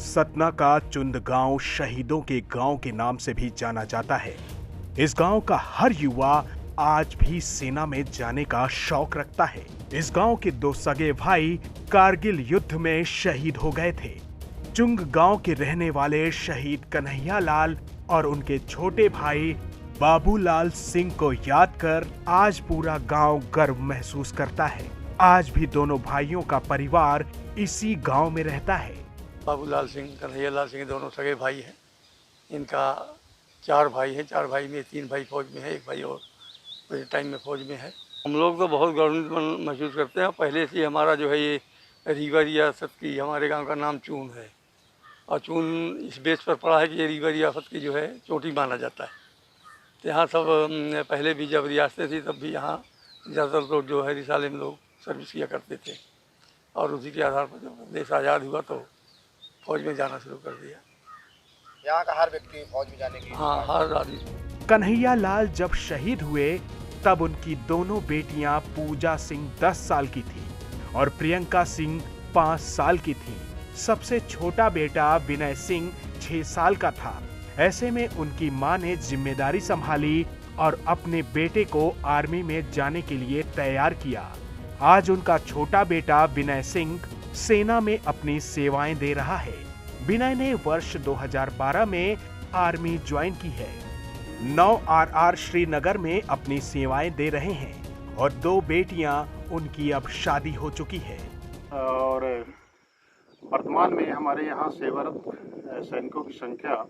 सतना का चुंद गांव शहीदों के गांव के नाम से भी जाना जाता है। इस गांव का हर युवा आज भी सेना में जाने का शौक रखता है। इस गांव के दो सगे भाई कारगिल युद्ध में शहीद हो गए थे। चुंग गांव के रहने वाले शहीद कन्हैया लाल और उनके छोटे भाई बाबूलाल सिंह को याद कर आज पूरा गांव गर्व महसूस करता है। आज भी दोनों भाइयों का परिवार इसी गांव में रहता है। बाबूलाल सिंह, कन्हैया लाल सिंह दोनों सगे भाई हैं। इनका 4 भाई हैं। 4 भाई में 3 भाई फौज में है, 1 भाई और पूरे टाइम में फौज में है। हम लोग तो बहुत गौरवान्वित महसूस करते हैं। पहले से हमारा जो है ये रीवा रियासत की हमारे गांव का नाम चून है और चून इस बेस पर पड़ा है कि ये रीवा रियासत की जो है चोटी माना जाता है। तो यहाँ सब पहले भी जब रियासतें थी तब भी यहाँ ज़्यादातर लोग जो है रिसाले में लोग सर्विस किया करते थे और उसी के आधार पर जब देश आज़ाद हुआ तो फौज में जाना शुरू कर दिया। यहाँ का हर व्यक्ति फौज में जाने की हर आदमी। कन्हैया लाल जब शहीद हुए तब उनकी दोनों बेटियां पूजा सिंह 10 साल की थी और प्रियंका सिंह 5 साल की थी। सबसे छोटा बेटा विनय सिंह 6 साल का था। ऐसे में उनकी मां ने जिम्मेदारी संभाली और अपने बेटे को आर्मी में जाने के लिए तैयार किया। आज उनका छोटा बेटा विनय सिंह सेना में अपनी सेवाएं दे रहा है। विनय ने वर्ष 2012 में आर्मी ज्वाइन की है। 9 RR श्रीनगर में अपनी सेवाएं दे रहे हैं और 2 बेटियां उनकी अब शादी हो चुकी है। और वर्तमान में हमारे यहाँ सेवारत सैनिकों की संख्या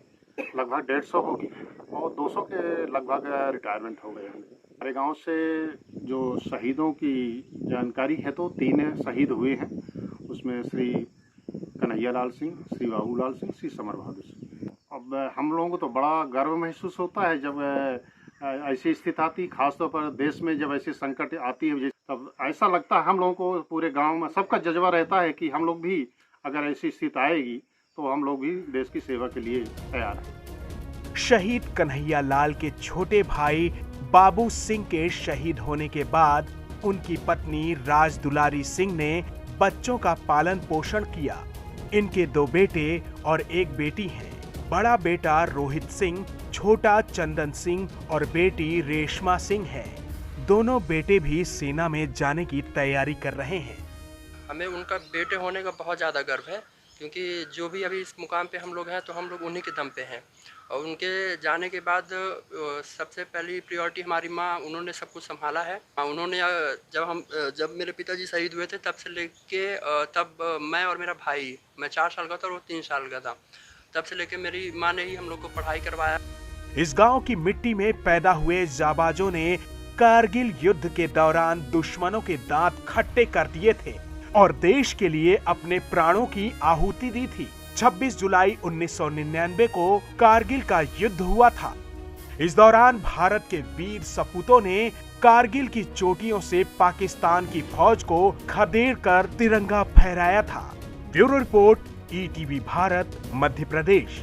लगभग 150 होगी और 200 के लगभग रिटायरमेंट हो गए हैं। हमारे गांव से जो शहीदों की जानकारी है तो 3 शहीद हुए हैं। उसमें श्री कन्हैया लाल सिंह, श्री बाबूलाल सिंह, श्री समर बहादुर सिंह। अब हम लोगों को तो बड़ा गर्व महसूस होता है जब ऐसी स्थिति आती, खासतौर पर देश में जब ऐसी संकट आती है तब ऐसा लगता है हम लोगों को पूरे गांव में सबका जज्बा रहता है कि हम लोग भी अगर ऐसी स्थिति आएगी तो हम लोग भी देश की सेवा के लिए तैयार हैं। शहीद कन्हैया लाल के छोटे भाई बाबू सिंह के शहीद होने के बाद उनकी पत्नी राज दुलारी सिंह ने बच्चों का पालन पोषण किया। इनके 2 बेटे और 1 बेटी हैं। बड़ा बेटा रोहित सिंह, छोटा चंदन सिंह और बेटी रेशमा सिंह है। दोनों बेटे भी सेना में जाने की तैयारी कर रहे हैं। हमें उनका बेटे होने का बहुत ज़्यादा गर्व है क्योंकि जो भी अभी इस मुकाम पे हम लोग हैं तो हम लोग उन्हीं के दम पे हैं। और उनके जाने के बाद सबसे पहली प्रायोरिटी हमारी माँ, उन्होंने सब कुछ संभाला है। उन्होंने जब मेरे पिताजी शहीद हुए थे तब से लेके तब मैं और मेरा भाई, मैं 4 साल का था और वो 3 साल का था, तब से लेके मेरी माँ ने ही हम लोग को पढ़ाई करवाया। इस गांव की मिट्टी में पैदा हुए जाबाजों ने कारगिल युद्ध के दौरान दुश्मनों के दांत खट्टे कर दिए थे और देश के लिए अपने प्राणों की आहुति दी थी। 26 जुलाई 1999 को कारगिल का युद्ध हुआ था। इस दौरान भारत के वीर सपूतों ने कारगिल की चोटियों से पाकिस्तान की फौज को खदेड़ कर तिरंगा फहराया था। Bureau report, ETV Bharat, Madhya Pradesh.